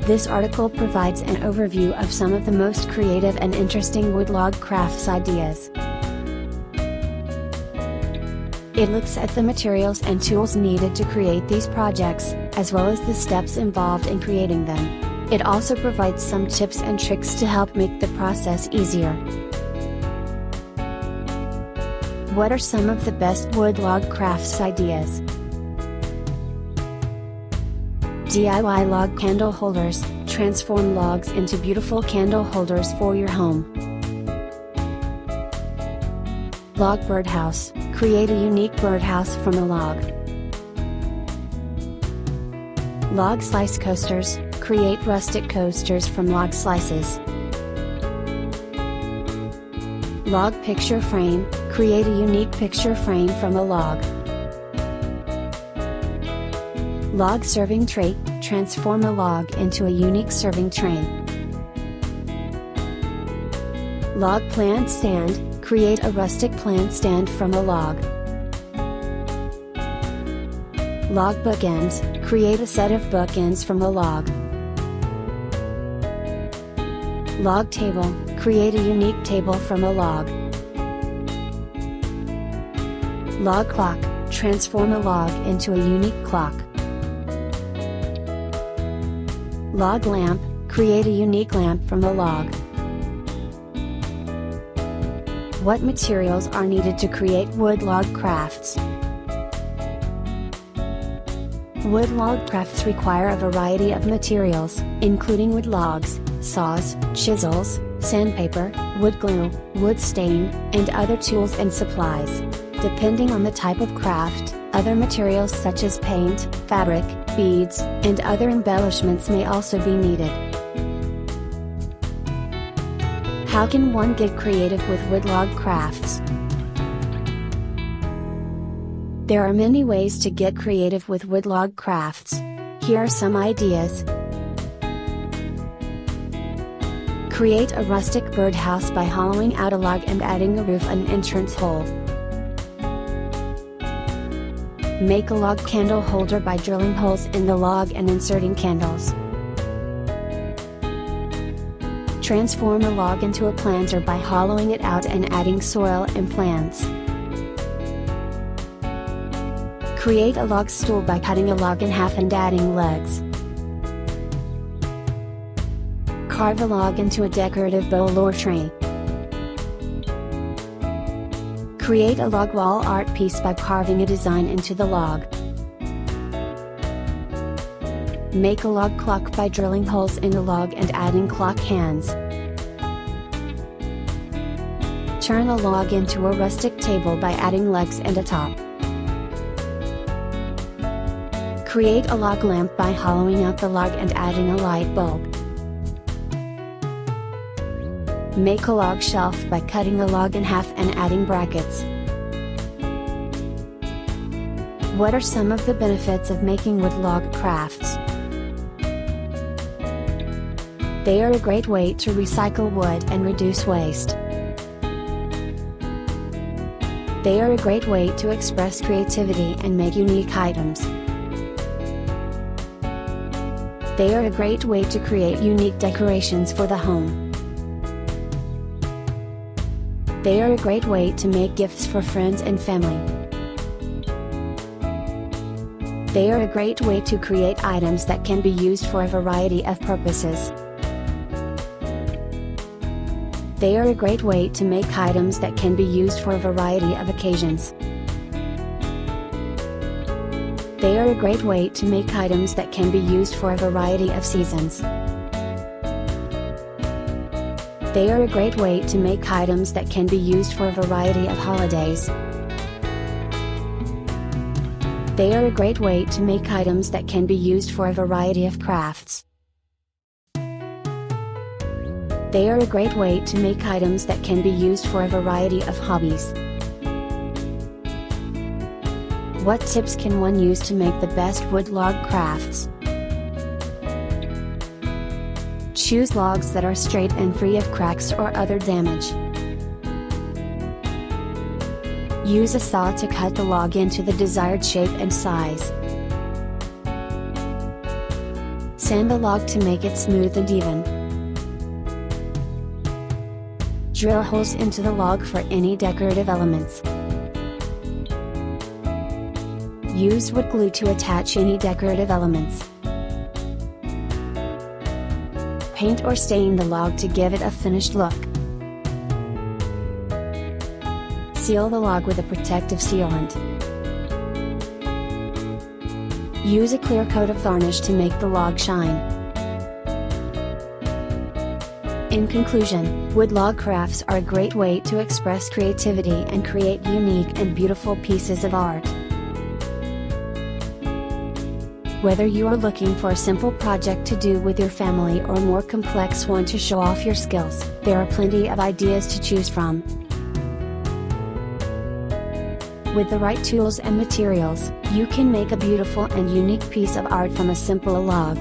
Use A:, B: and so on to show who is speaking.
A: This article provides an overview of some of the most creative and interesting wood log crafts ideas. It looks at the materials and tools needed to create these projects, as well as the steps involved in creating them. It also provides some tips and tricks to help make the process easier. What are some of the best wood log crafts ideas? DIY log candle holders. Transform logs into beautiful candle holders for your home. Log birdhouse. Create a unique birdhouse from a log. Log slice coasters. Create rustic coasters from log slices. Log picture frame. Create a unique picture frame from a log. Log serving tray. Transform a log into a unique serving tray. Log plant stand. Create a rustic plant stand from a log. Log bookends. Create a set of bookends from a log. Log table. Create a unique table from a log. Log clock. Transform a log into a unique clock. Log lamp. Create a unique lamp from a log. What materials are needed to create wood log crafts? Wood log crafts require a variety of materials, including wood logs, saws, chisels, sandpaper, wood glue, wood stain, and other tools and supplies. Depending on the type of craft, other materials such as paint, fabric, beads, and other embellishments may also be needed. How can one get creative with wood log crafts? There are many ways to get creative with wood log crafts. Here are some ideas. Create a rustic birdhouse by hollowing out a log and adding a roof and entrance hole. Make a log candle holder by drilling holes in the log and inserting candles. Transform a log into a planter by hollowing it out and adding soil and plants. Create a log stool by cutting a log in half and adding legs. Carve a log into a decorative bowl or tray. Create a log wall art piece by carving a design into the log. Make a log clock by drilling holes in the log and adding clock hands. Turn a log into a rustic table by adding legs and a top. Create a log lamp by hollowing out the log and adding a light bulb. Make a log shelf by cutting the log in half and adding brackets. What are some of the benefits of making wood log crafts? They are a great way to recycle wood and reduce waste. They are a great way to express creativity and make unique items. They are a great way to create unique decorations for the home. They are a great way to make gifts for friends and family. They are a great way to create items that can be used for a variety of purposes. They are a great way to make items that can be used for a variety of occasions. They are a great way to make items that can be used for a variety of seasons. They are a great way to make items that can be used for a variety of holidays. They are a great way to make items that can be used for a variety of crafts. They are a great way to make items that can be used for a variety of hobbies. What tips can one use to make the best wood log crafts? Choose logs that are straight and free of cracks or other damage. Use a saw to cut the log into the desired shape and size. Sand the log to make it smooth and even. Drill holes into the log for any decorative elements. Use wood glue to attach any decorative elements. Paint or stain the log to give it a finished look. Seal the log with a protective sealant. Use a clear coat of varnish to make the log shine. In conclusion, wood log crafts are a great way to express creativity and create unique and beautiful pieces of art. Whether you are looking for a simple project to do with your family or a more complex one to show off your skills, there are plenty of ideas to choose from. With the right tools and materials, you can make a beautiful and unique piece of art from a simple log.